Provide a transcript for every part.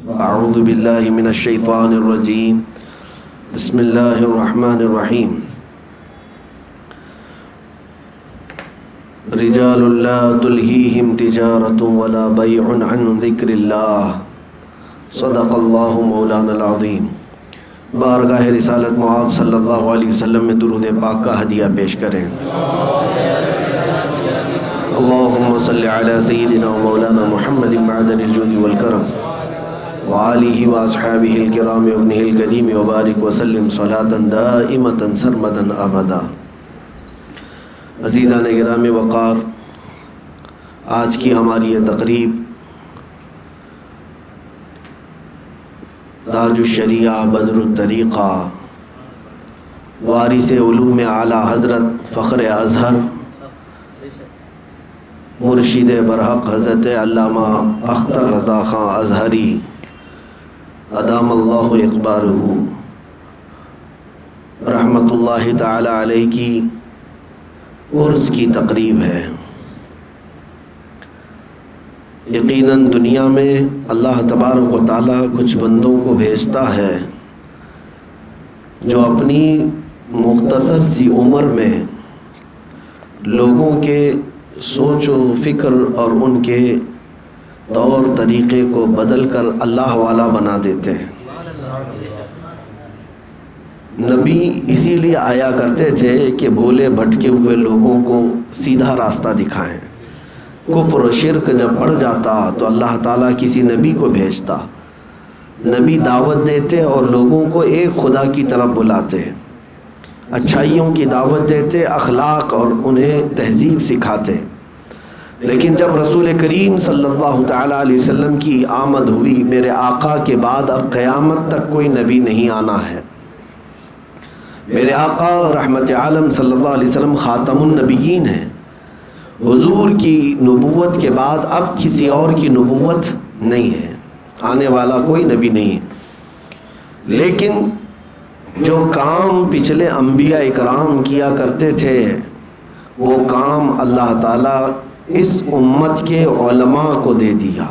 اعوذ باللہ من الشیطان الرجیم بسم اللہ الرحمن الرحیم رجال لا تلہیہم تجارت ولا بیع عن ذکر اللہ صدق اللہ مولانا العظیم۔ بارگاہ رسالت معاذ صلی اللہ علیہ وسلم میں درود پاک کا ہدیہ پیش کریں۔ اللہم صلی علی سیدنا و مولانا محمد معدن الجود والکرم وآلہ واصحابہ الکرام وابنہ الکریم وبارک وسلم صلاۃ دائمۃ سرمدا ابدا۔ عزیزان گرامی وقار، آج کی ہماری یہ تقریب تاج الشریعہ بدر الطریقہ وارث علوم اعلیٰ حضرت فخر ازہر مرشد برحق حضرت علامہ اختر رضا خان ازہری ادام اللہ اقبارہ رحمۃ اللہ تعالی علیہ کی عرس کی تقریب ہے۔ یقیناً دنیا میں اللہ تبارک و تعالیٰ کچھ بندوں کو بھیجتا ہے جو اپنی مختصر سی عمر میں لوگوں کے سوچ و فکر اور ان کے طور طریقے کو بدل کر اللہ والا بنا دیتے ہیں۔ نبی اسی لیے آیا کرتے تھے کہ بھولے بھٹکے ہوئے لوگوں کو سیدھا راستہ دکھائیں۔ کفر و شرک جب پڑ جاتا تو اللہ تعالیٰ کسی نبی کو بھیجتا، نبی دعوت دیتے اور لوگوں کو ایک خدا کی طرف بلاتے، اچھائیوں کی دعوت دیتے، اخلاق اور انہیں تہذیب سکھاتے۔ لیکن جب رسول کریم صلی اللہ تعالیٰ علیہ وسلم کی آمد ہوئی، میرے آقا کے بعد اب قیامت تک کوئی نبی نہیں آنا ہے، میرے آقا رحمت عالم صلی اللہ علیہ وسلم خاتم النبیین ہیں، حضور کی نبوت کے بعد اب کسی اور کی نبوت نہیں ہے، آنے والا کوئی نبی نہیں ہے۔ لیکن جو کام پچھلے انبیاء اکرام کیا کرتے تھے وہ کام اللہ تعالیٰ اس امت کے علماء کو دے دیا۔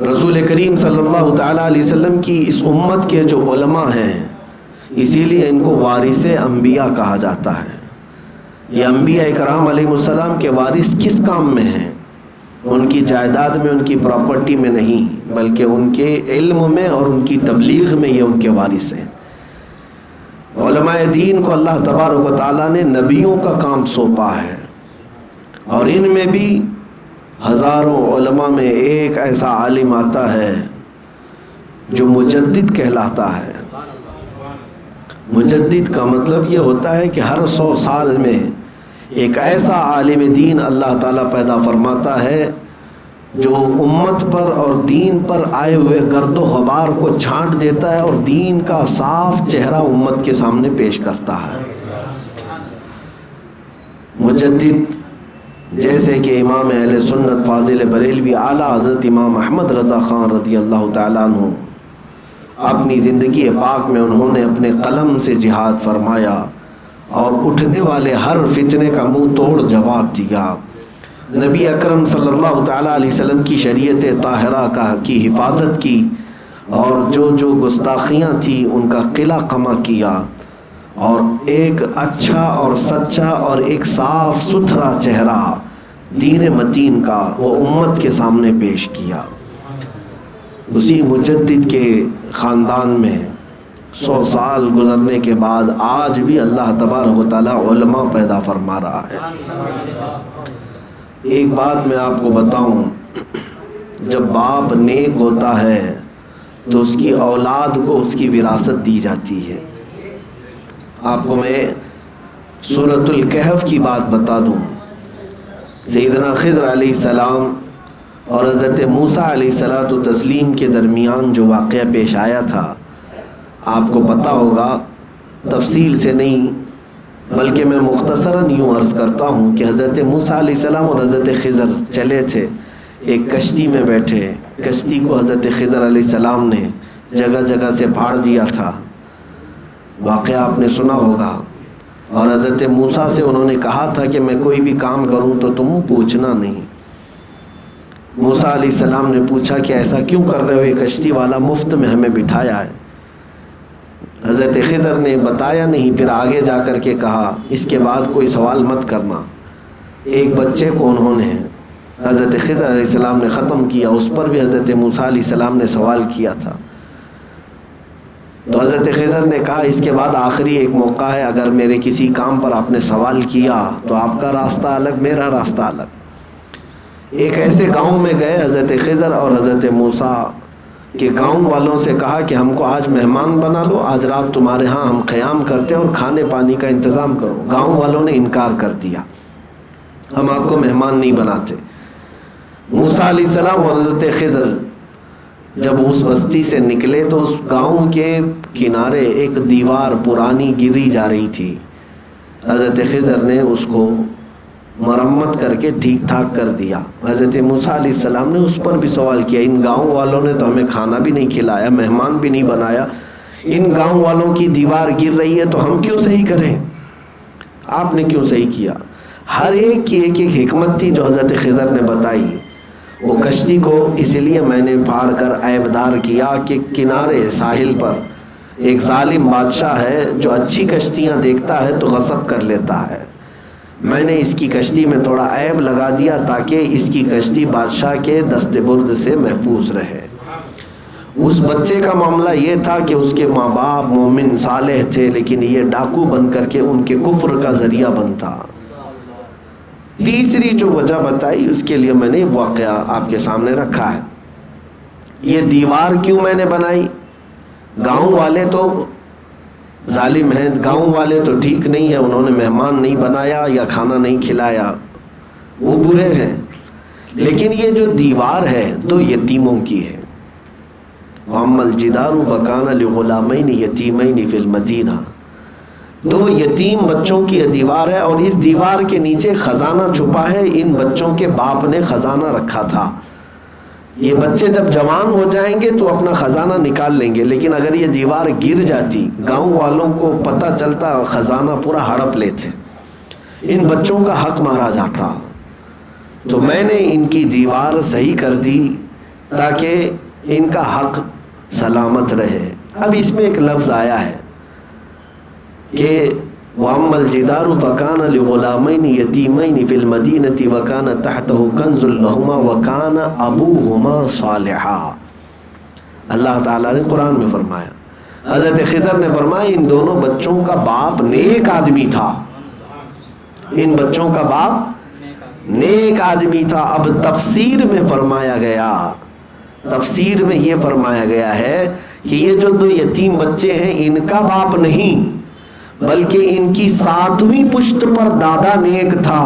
رسول کریم صلی اللہ تعالیٰ علیہ وسلم کی اس امت کے جو علماء ہیں، اسی لیے ان کو وارث انبیاء کہا جاتا ہے۔ یہ انبیاء اکرام علیہ السلام کے وارث کس کام میں ہیں؟ ان کی جائیداد میں، ان کی پراپرٹی میں نہیں، بلکہ ان کے علم میں اور ان کی تبلیغ میں یہ ان کے وارث ہیں۔ علماء دین کو اللہ تبارک و تعالیٰ نے نبیوں کا کام سونپا ہے، اور ان میں بھی ہزاروں علماء میں ایک ایسا عالم آتا ہے جو مجدد کہلاتا ہے۔ مجدد کا مطلب یہ ہوتا ہے کہ ہر 100 سال میں ایک ایسا عالم دین اللہ تعالیٰ پیدا فرماتا ہے جو امت پر اور دین پر آئے ہوئے گرد و غبار کو چھانٹ دیتا ہے اور دین کا صاف چہرہ امت کے سامنے پیش کرتا ہے۔ مجدد جیسے کہ امام اہل سنت فاضل بریلوی اعلیٰ حضرت امام احمد رضا خان رضی اللہ تعالیٰ عنہ، اپنی زندگی پاک میں انہوں نے اپنے قلم سے جہاد فرمایا اور اٹھنے والے ہر فتنے کا منہ توڑ جواب دیا۔ نبی اکرم صلی اللہ تعالیٰ علیہ وسلم کی شریعت طاہرہ کی حفاظت کی، اور جو گستاخیاں تھیں ان کا قلع قمع کیا، اور ایک اچھا اور سچا اور ایک صاف ستھرا چہرہ دین متین کا وہ امت کے سامنے پیش کیا۔ اسی مجدد کے خاندان میں 100 سال گزرنے کے بعد آج بھی اللہ تبارک و تعالیٰ علماء پیدا فرما رہا ہے۔ ایک بات میں آپ کو بتاؤں، جب باپ نیک ہوتا ہے تو اس کی اولاد کو اس کی وراثت دی جاتی ہے۔ آپ کو میں سورۃ الکہف کی بات بتا دوں۔ سیدنا خضر علیہ السلام اور حضرت موسیٰ علیہ الصلوۃ والتسلیم کے درمیان جو واقعہ پیش آیا تھا، آپ کو پتہ ہوگا، تفصیل سے نہیں بلکہ میں مختصراً یوں عرض کرتا ہوں کہ حضرت موسیٰ علیہ السلام اور حضرت خضر چلے تھے، ایک کشتی میں بیٹھے، کشتی کو حضرت خضر علیہ السلام نے جگہ جگہ سے پھاڑ دیا تھا، واقعہ آپ نے سنا ہوگا۔ اور حضرت موسیٰ سے انہوں نے کہا تھا کہ میں کوئی بھی کام کروں تو تم پوچھنا نہیں۔ موسیٰ علیہ السلام نے پوچھا کہ ایسا کیوں کر رہے ہو، یہ کشتی والا مفت میں ہمیں بٹھایا ہے۔ حضرت خضر نے بتایا نہیں، پھر آگے جا کر کے کہا اس کے بعد کوئی سوال مت کرنا۔ ایک بچے کو انہوں نے حضرت خضر علیہ السلام نے ختم کیا، اس پر بھی حضرت موسیٰ علیہ السلام نے سوال کیا تھا۔ تو حضرت خضر نے کہا اس کے بعد آخری ایک موقع ہے، اگر میرے کسی کام پر آپ نے سوال کیا تو آپ کا راستہ الگ، میرا راستہ الگ۔ ایک ایسے گاؤں میں گئے حضرت خضر اور حضرت موسیٰ کہ گاؤں والوں سے کہا کہ ہم کو آج مہمان بنا لو، آج رات تمہارے ہاں ہم قیام کرتے اور کھانے پانی کا انتظام کرو۔ گاؤں والوں نے انکار کر دیا، ہم آپ کو مہمان نہیں بناتے۔ موسیٰ علیہ السلام اور حضرت خضر جب اس بستی سے نکلے تو اس گاؤں کے کنارے ایک دیوار پرانی گری جا رہی تھی۔ حضرت خضر نے اس کو مرمت کر کے ٹھیک ٹھاک کر دیا۔ حضرت موسیٰ علیہ السلام نے اس پر بھی سوال کیا، ان گاؤں والوں نے تو ہمیں کھانا بھی نہیں کھلایا، مہمان بھی نہیں بنایا، ان گاؤں والوں کی دیوار گر رہی ہے تو ہم کیوں صحیح کریں، آپ نے کیوں صحیح کیا؟ ہر ایک کی ایک ایک حکمت تھی جو حضرت خضر نے بتائی۔ وہ کشتی کو اس لیے میں نے پھاڑ کر عیبدار کیا کہ کنارے ساحل پر ایک ظالم بادشاہ ہے جو اچھی کشتیاں دیکھتا ہے تو غصب کر لیتا ہے۔ میں نے اس کی کشتی میں تھوڑا عیب لگا دیا تاکہ اس کی کشتی بادشاہ کے دست برد سے محفوظ رہے۔ اس بچے کا معاملہ یہ تھا کہ اس کے ماں باپ مومن صالح تھے، لیکن یہ ڈاکو بن کر کے ان کے کفر کا ذریعہ بنتا۔ تیسری جو وجہ بتائی اس کے لیے میں نے واقعہ آپ کے سامنے رکھا ہے۔ یہ دیوار کیوں میں نے بنائی؟ گاؤں والے تو ظالم ہیں، گاؤں والے تو ٹھیک نہیں ہیں، انہوں نے مہمان نہیں بنایا یا کھانا نہیں کھلایا، وہ برے ہیں۔ لیکن یہ جو دیوار ہے تو یتیموں کی ہے۔ وَأَمَّا الْجِدَارُ فَكَانَ لِغُلَامَيْنِ يَتِيمَيْنِ فِي الْمَدِينَةِ، دو یتیم بچوں کی دیوار ہے اور اس دیوار کے نیچے خزانہ چھپا ہے، ان بچوں کے باپ نے خزانہ رکھا تھا۔ یہ بچے جب جوان ہو جائیں گے تو اپنا خزانہ نکال لیں گے، لیکن اگر یہ دیوار گر جاتی، گاؤں والوں کو پتہ چلتا، خزانہ پورا ہڑپ لیتے، ان بچوں کا حق مارا جاتا۔ تو میں نے ان کی دیوار صحیح کر دی تاکہ ان کا حق سلامت رہے۔ اب اس میں ایک لفظ آیا ہے کہ وَأَمَّا الْجِدَارُ فَكَانَ لِغُلَامَيْنِ يَتِيمَيْنِ فِي الْمَدِينَةِ وَكَانَ تَحْتَهُ كَنْزٌ لَهُمَا وَكَانَ أَبُوهُمَا صَالِحًا۔ اللہ تعالیٰ نے قرآن میں فرمایا، حضرت خضر نے فرمایا ان دونوں بچوں کا باپ نیک آدمی تھا، ان بچوں کا باپ نیک آدمی تھا۔ اب تفسیر میں فرمایا گیا، تفسیر میں یہ فرمایا گیا ہے کہ یہ جو دو یتیم بچے ہیں ان کا باپ نہیں، بلکہ ان کی ساتویں پشت پر دادا نیک تھا۔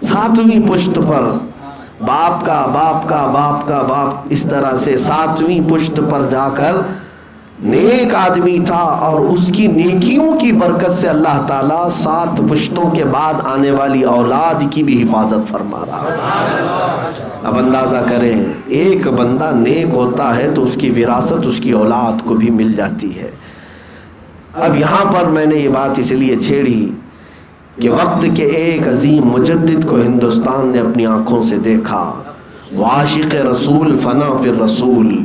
ساتویں پشت پر باپ کا باپ کا باپ کا باپ، اس طرح سے ساتویں پشت پر جا کر نیک آدمی تھا، اور اس کی نیکیوں کی برکت سے اللہ تعالیٰ 7 پشتوں کے بعد آنے والی اولاد کی بھی حفاظت فرما رہا۔ اب اندازہ کریں، ایک بندہ نیک ہوتا ہے تو اس کی وراثت اس کی اولاد کو بھی مل جاتی ہے۔ اب یہاں پر میں نے یہ بات اس لیے چھیڑی کہ وقت کے ایک عظیم مجدد کو ہندوستان نے اپنی آنکھوں سے دیکھا، وہ عاشق رسول فنا فی الرسول،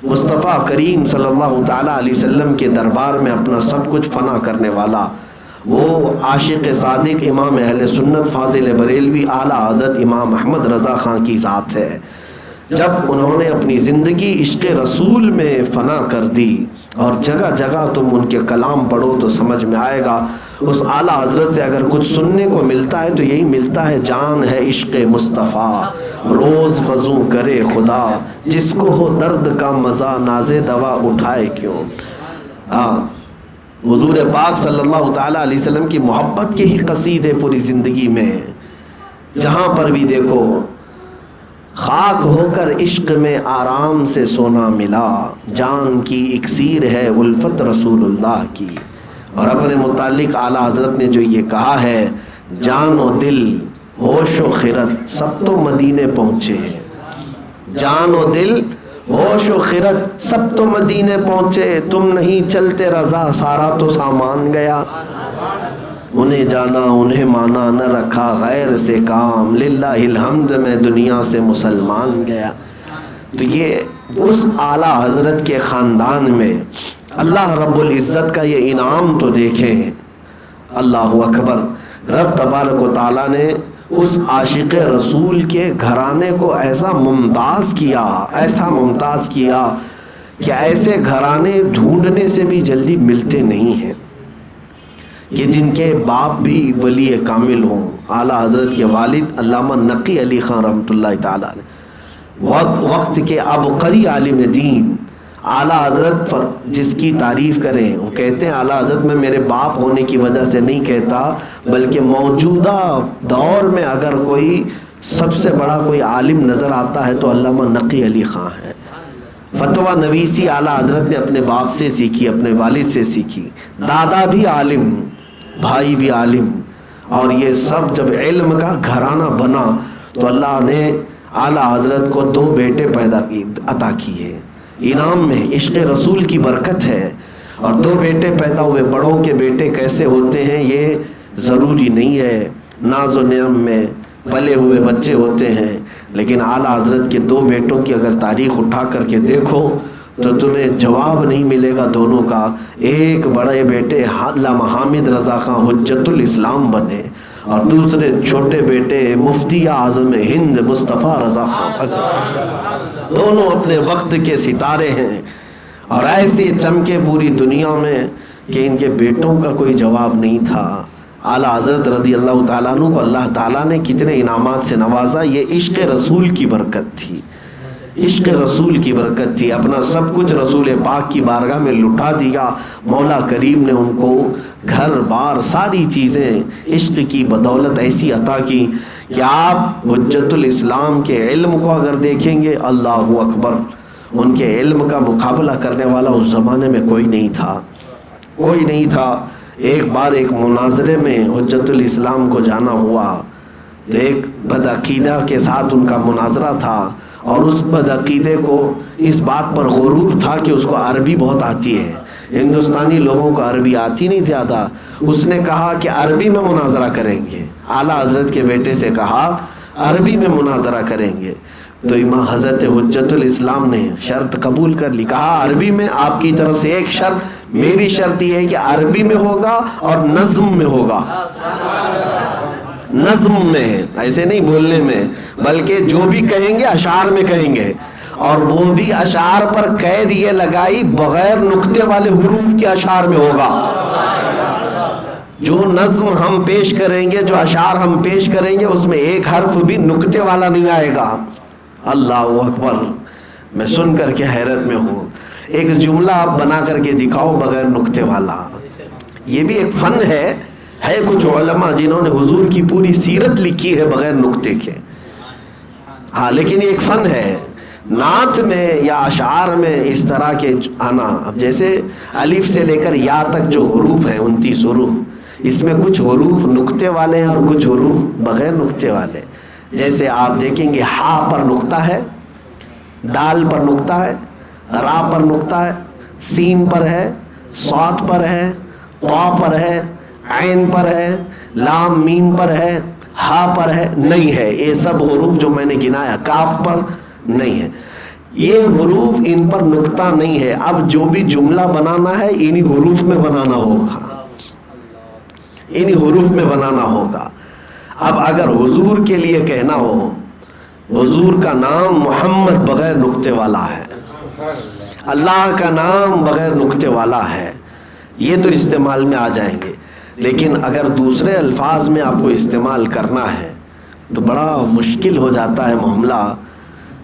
مصطفیٰ کریم صلی اللہ تعالیٰ علیہ وسلم کے دربار میں اپنا سب کچھ فنا کرنے والا، وہ عاشق صادق امام اہل سنت فاضل بریلوی اعلیٰ حضرت امام احمد رضا خان کی ذات ہے۔ جب انہوں نے اپنی زندگی عشق رسول میں فنا کر دی، اور جگہ جگہ تم ان کے کلام پڑھو تو سمجھ میں آئے گا، اس اعلیٰ حضرت سے اگر کچھ سننے کو ملتا ہے تو یہی ملتا ہے، جان ہے عشق مصطفیٰ روز فزوں کرے خدا، جس کو ہو درد کا مزہ ناز دوا اٹھائے کیوں۔ حضور پاک صلی اللہ تعالیٰ علیہ وسلم کی محبت کے ہی قصیدے پوری زندگی میں، جہاں پر بھی دیکھو، خاک ہو کر عشق میں آرام سے سونا ملا، جان کی اکسیر ہے الفت رسول اللہ کی۔ اور اپنے متعلق اعلیٰ حضرت نے جو یہ کہا ہے، جان و دل ہوش و خرد سب تو مدینے پہنچے، جان و دل ہوش و خرد سب تو مدینے پہنچے، تم نہیں چلتے رضا سارا تو سامان گیا۔ انہیں جانا انہیں مانا نہ رکھا غیر سے کام، للہ الحمد میں دنیا سے مسلمان گیا۔ تو یہ اس اعلیٰ حضرت کے خاندان میں اللہ رب العزت کا یہ انعام تو دیکھیں، اللہ اکبر۔ رب تبارک و تعالیٰ نے اس عاشق رسول کے گھرانے کو ایسا ممتاز کیا کہ ایسے گھرانے ڈھونڈنے سے بھی جلدی ملتے نہیں ہیں کہ جن کے باپ بھی ولی کامل ہوں۔ اعلیٰ حضرت کے والد علامہ نقی علی خان رحمۃ اللہ تعالیٰ نے وقت کے عبقری عالم دین اعلیٰ حضرت جس کی تعریف کریں، وہ کہتے ہیں اعلیٰ حضرت میں میرے باپ ہونے کی وجہ سے نہیں کہتا، بلکہ موجودہ دور میں اگر کوئی سب سے بڑا کوئی عالم نظر آتا ہے تو علامہ نقی علی خان ہے۔ فتویٰ نویسی اعلیٰ حضرت نے اپنے باپ سے سیکھی، اپنے والد سے سیکھی، دادا بھی عالم، بھائی بھی عالم، اور یہ سب جب علم کا گھرانہ بنا تو اللہ نے اعلیٰ حضرت کو 2 بیٹے عطا کیے انعام میں، عشق رسول کی برکت ہے۔ اور 2 بیٹے پیدا ہوئے، بڑوں کے بیٹے کیسے ہوتے ہیں یہ ضروری نہیں ہے، ناز و نعم میں پلے ہوئے بچے ہوتے ہیں، لیکن اعلیٰ حضرت کے 2 بیٹوں کی اگر تاریخ اٹھا کر کے دیکھو تو تمہیں جواب نہیں ملے گا دونوں کا۔ ایک بڑے بیٹے علامہ حامد رضا خان حجت الاسلام بنے، اور دوسرے چھوٹے بیٹے مفتی اعظم ہند مصطفیٰ رضا خان۔ دونوں اپنے وقت کے ستارے ہیں اور ایسے چمکے پوری دنیا میں کہ ان کے بیٹوں کا کوئی جواب نہیں تھا۔ اعلیٰ حضرت رضی اللہ تعالیٰ عنہ کو اللہ تعالیٰ نے کتنے انعامات سے نوازا، یہ عشق رسول کی برکت تھی، عشق رسول کی برکت تھی۔ اپنا سب کچھ رسول پاک کی بارگاہ میں لٹا دیا، مولا کریم نے ان کو گھر بار ساری چیزیں عشق کی بدولت ایسی عطا کی کہ آپ حجت الاسلام کے علم کو اگر دیکھیں گے، اللہ اکبر، ان کے علم کا مقابلہ کرنے والا اس زمانے میں کوئی نہیں تھا۔ ایک بار ایک مناظرے میں حجت الاسلام کو جانا ہوا تو ایک بدعقیدہ کے ساتھ ان کا مناظرہ تھا، اور اس بدعقیدے کو اس بات پر غرور تھا کہ اس کو عربی بہت آتی ہے، ہندوستانی لوگوں کو عربی آتی نہیں زیادہ۔ اس نے کہا کہ عربی میں مناظرہ کریں گے، اعلیٰ حضرت کے بیٹے سے کہا عربی میں مناظرہ کریں گے، تو امام حضرت حجت الاسلام نے شرط قبول کر لی، کہا عربی میں آپ کی طرف سے ایک شرط، میری شرط یہ ہے کہ عربی میں ہوگا اور نظم میں ہوگا، نظم میں، ایسے نہیں بولنے میں، بلکہ جو بھی کہیں گے اشعار میں کہیں گے، اور وہ بھی اشعار پر قید یہ لگائی بغیر نقطے والے حروف کے اشعار میں ہوگا۔ جو نظم ہم پیش کریں گے، جو اشعار ہم پیش کریں گے، اس میں ایک حرف بھی نقطے والا نہیں آئے گا۔ اللہ اکبر، میں سن کر کے حیرت میں ہوں۔ ایک جملہ آپ بنا کر کے دکھاؤ بغیر نقطے والا، یہ بھی ایک فن ہے کچھ علماء جنہوں نے حضور کی پوری سیرت لکھی ہے بغیر نقطے کے، ہاں، لیکن یہ ایک فن ہے۔ نعت میں یا اشعار میں اس طرح کے آنا، اب جیسے الف سے لے کر یا تک جو حروف ہیں 29 حروف، اس میں کچھ حروف نقطے والے ہیں اور کچھ حروف بغیر نقطے والے۔ جیسے آپ دیکھیں گے ہا پر نقطہ ہے، دال پر نقطہ ہے، را پر نقطہ ہے، سین پر ہے، صاد پر ہے، طا پر ہے، عین پر ہے، لام میم پر ہے، ہا پر ہے، نہیں ہے۔ یہ سب حروف جو میں نے گنایا، کاف پر نہیں ہے، یہ حروف ان پر نقطہ نہیں ہے۔ اب جو بھی جملہ بنانا ہے انہی حروف میں بنانا ہوگا، انہی حروف میں بنانا ہوگا۔ اب اگر حضور کے لیے کہنا ہو، حضور کا نام محمد بغیر نقطے والا ہے، اللہ کا نام بغیر نقطے والا ہے، یہ تو استعمال میں آ جائیں گے، لیکن اگر دوسرے الفاظ میں آپ کو استعمال کرنا ہے تو بڑا مشکل ہو جاتا ہے معاملہ۔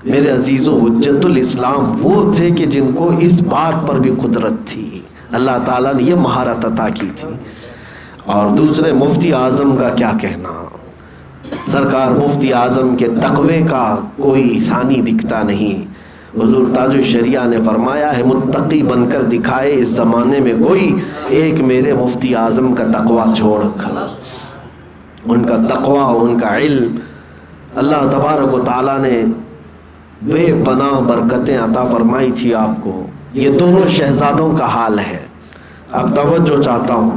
میرے عزیزو، حجت الاسلام وہ تھے کہ جن کو اس بات پر بھی قدرت تھی، اللہ تعالیٰ نے یہ مہارت عطا کی تھی۔ اور دوسرے مفتی اعظم کا کیا کہنا، سرکار مفتی اعظم کے تقوی کا کوئی ثانی دکھتا نہیں۔ حضور تاج الشریعہ نے فرمایا ہے متقی بن کر دکھائے اس زمانے میں کوئی، ایک میرے مفتی اعظم کا تقوی چھوڑ کر، ان کا تقوی، ان کا علم، اللہ تبارک و تعالیٰ نے بے پناہ برکتیں عطا فرمائی تھی آپ کو۔ یہ دونوں شہزادوں کا حال ہے۔ اب توجہ چاہتا ہوں،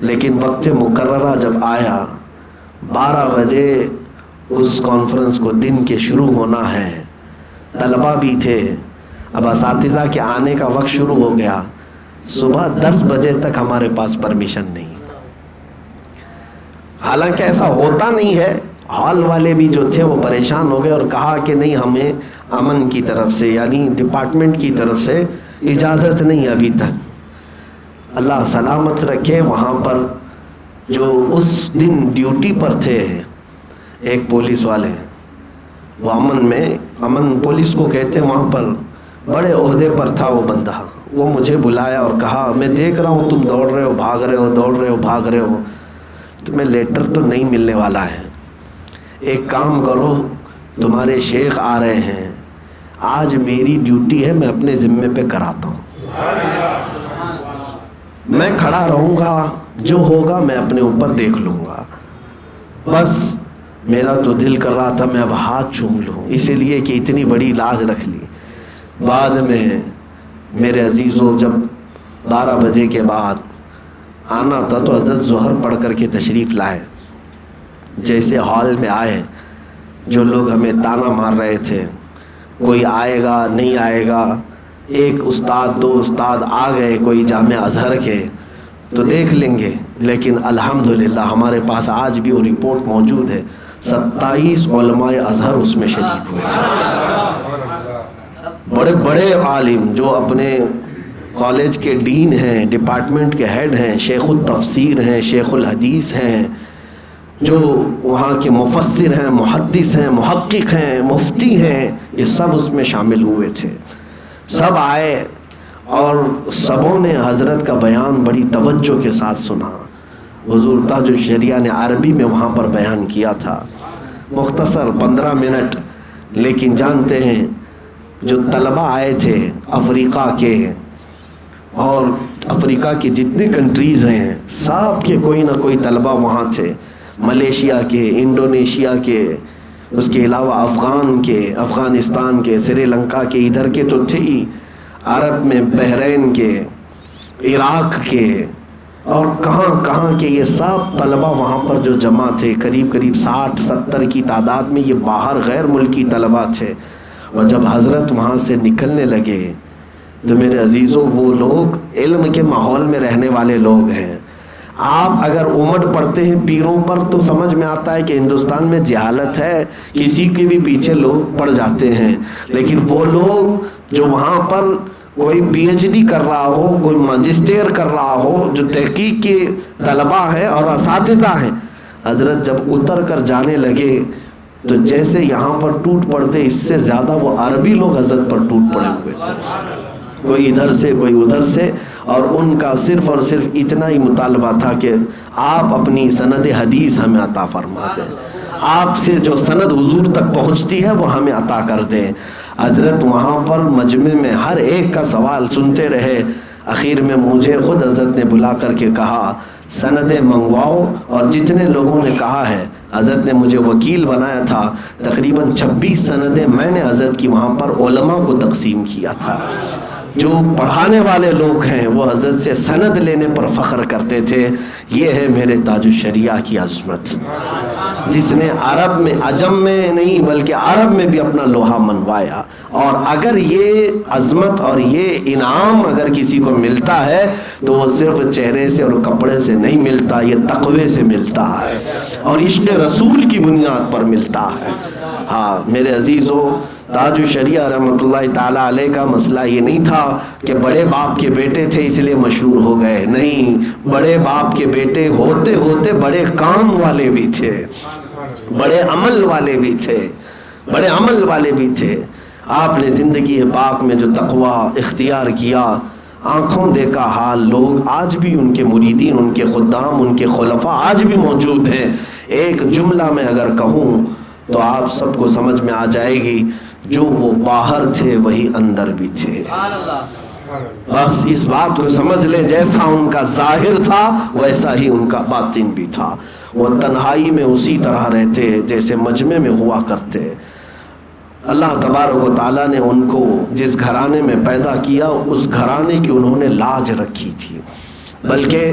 لیکن وقت مقررہ جب آیا 12 بجے اس کانفرنس کو دن کے شروع ہونا ہے، طلبہ بھی تھے، اب اساتذہ کے آنے کا وقت شروع ہو گیا، صبح 10 بجے تک ہمارے پاس پرمیشن نہیں۔ حالانکہ ایسا ہوتا نہیں ہے، ہال والے بھی جو تھے وہ پریشان ہو گئے اور کہا کہ نہیں، ہمیں امن کی طرف سے یعنی ڈپارٹمنٹ کی طرف سے اجازت نہیں ابھی تک۔ اللہ سلامت رکھے، وہاں پر جو اس دن ڈیوٹی پر تھے ایک پولیس والے، وہ امن پولیس کو کہتے ہیں، وہاں پر بڑے عہدے پر تھا وہ بندہ، وہ مجھے بلایا اور کہا میں دیکھ رہا ہوں تم دوڑ رہے ہو، بھاگ رہے ہو، دوڑ رہے ہو، بھاگ رہے ہو، تمہیں لیٹر تو نہیں ملنے والا ہے، ایک کام کرو، تمہارے شیخ آ رہے ہیں، آج میری ڈیوٹی ہے، میں اپنے ذمے پہ کراتا ہوں، میں کھڑا رہوں گا، جو ہوگا میں اپنے اوپر دیکھ لوں گا، بس میرا تو دل کر رہا تھا میں اب ہاتھ چوم لوں، اسی لیے کہ اتنی بڑی لاج رکھ لی۔ بعد میں میرے عزیزوں جب 12 بجے کے بعد آنا تھا تو حضرت ظہر پڑھ کر کے تشریف لائے، جیسے ہال میں آئے، جو لوگ ہمیں تانا مار رہے تھے کوئی آئے گا نہیں آئے گا، ایک استاد 2 استاد آ گئے کوئی جامعہ ازہر کے تو دیکھ لیں گے، لیکن الحمدللہ ہمارے پاس آج بھی وہ رپورٹ موجود ہے، 27 علماء ازہر اس میں شریک ہوئے تھے، بڑے بڑے عالم جو اپنے کالج کے ڈین ہیں، ڈپارٹمنٹ کے ہیڈ ہیں، شیخ التفسیر ہیں، شیخ الحدیث ہیں، جو وہاں کے مفسر ہیں، محدث ہیں، محقق ہیں، مفتی ہیں، یہ سب اس میں شامل ہوئے تھے، سب آئے اور سبوں نے حضرت کا بیان بڑی توجہ کے ساتھ سنا۔ حضور تاج الشریعہ نے عربی میں وہاں پر بیان کیا تھا، مختصر 15 منٹ، لیکن جانتے ہیں جو طلبہ آئے تھے افریقہ کے اور افریقہ کی جتنی کنٹریز ہیں سب کے کوئی نہ کوئی طلبہ وہاں تھے، ملیشیا کے، انڈونیشیا کے، اس کے علاوہ افغان کے، افغانستان کے، سری لنکا کے، ادھر کے تو تھے ہی، عرب میں بحرین کے، عراق کے اور کہاں کے، یہ سب طلبہ وہاں پر جو جمع تھے، قریب 60-70 کی تعداد میں، یہ باہر غیر ملکی طلبہ تھے۔ اور جب حضرت وہاں سے نکلنے لگے تو میرے عزیزوں وہ لوگ علم کے ماحول میں رہنے والے لوگ ہیں، آپ اگر امٹ پڑھتے ہیں پیروں پر تو سمجھ میں آتا ہے کہ ہندوستان میں جہالت ہے، کسی کے بھی پیچھے لوگ پڑ جاتے ہیں، لیکن وہ لوگ جو وہاں پر کوئی پی ایچ ڈی کر رہا ہو، کوئی ماجسٹر کر رہا ہو، جو تحقیق کے طلباء ہیں اور اساتذہ ہیں، حضرت جب اتر کر جانے لگے تو جیسے یہاں پر ٹوٹ پڑتے، اس سے زیادہ وہ عربی لوگ حضرت پر ٹوٹ پڑے ہوئے تھے، کوئی ادھر سے کوئی ادھر سے، اور ان کا صرف اور صرف اتنا ہی مطالبہ تھا کہ آپ اپنی سند حدیث ہمیں عطا فرما دیں، آپ سے جو سند حضور تک پہنچتی ہے وہ ہمیں عطا کر دیں۔ حضرت وہاں پر مجمع میں ہر ایک کا سوال سنتے رہے، اخیر میں مجھے خود حضرت نے بلا کر کے کہا سندیں منگواؤ، اور جتنے لوگوں نے کہا ہے، حضرت نے مجھے وکیل بنایا تھا، تقریباً 26 سندیں میں نے حضرت کی وہاں پر علماء کو تقسیم کیا تھا۔ جو پڑھانے والے لوگ ہیں وہ حضرت سے سند لینے پر فخر کرتے تھے۔ یہ ہے میرے تاج الشریعہ کی عظمت، جس نے عرب میں، عجم میں نہیں بلکہ عرب میں بھی اپنا لوہا منوایا۔ اور اگر یہ عظمت اور یہ انعام اگر کسی کو ملتا ہے تو وہ صرف چہرے سے اور کپڑے سے نہیں ملتا، یہ تقوی سے ملتا ہے اور عشق رسول کی بنیاد پر ملتا ہے۔ ہاں میرے عزیزوں، تاج الشریعہ رحمۃ اللہ تعالیٰ علیہ کا مسئلہ یہ نہیں تھا کہ بڑے باپ کے بیٹے تھے اس لیے مشہور ہو گئے، نہیں، بڑے باپ کے بیٹے ہوتے ہوتے بڑے کام والے بھی تھے، بڑے عمل والے بھی تھے، بڑے عمل والے بھی تھے۔ آپ نے زندگی پاک میں جو تقوی اختیار کیا، آنکھوں دیکھا حال، لوگ آج بھی ان کے مریدین، ان کے خدام، ان کے خلفاء آج بھی موجود ہیں۔ ایک جملہ میں اگر کہوں تو آپ سب کو سمجھ میں آ جائے گی، جو وہ باہر تھے وہی اندر بھی تھے۔ بس اس بات کو سمجھ لیں، جیسا ان کا ظاہر تھا ویسا ہی ان کا باطن بھی تھا۔ وہ تنہائی میں اسی طرح رہتے جیسے مجمع میں ہوا کرتے۔ اللہ تبارک و تعالیٰ نے ان کو جس گھرانے میں پیدا کیا، اس گھرانے کی انہوں نے لاج رکھی تھی، بلکہ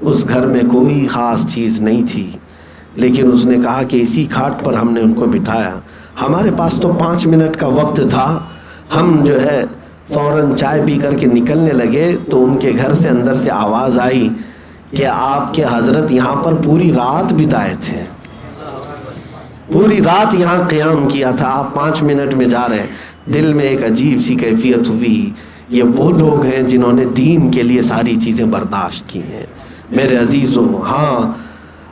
اس گھر میں کوئی خاص چیز نہیں تھی، لیکن اس نے کہا کہ اسی کھاٹ پر ہم نے ان کو بٹھایا. ہمارے پاس تو 5 منٹ کا وقت تھا. ہم جو ہے فوراً چائے پی کر کے نکلنے لگے تو ان کے گھر سے اندر سے آواز آئی کہ آپ کے حضرت یہاں پر پوری رات بتائے تھے، پوری رات یہاں قیام کیا تھا، آپ 5 منٹ میں جا رہے ہیں. دل میں ایک عجیب سی کیفیت ہوئی. یہ وہ لوگ ہیں جنہوں نے دین کے لیے ساری چیزیں برداشت کی ہیں. میرے عزیزوں، ہاں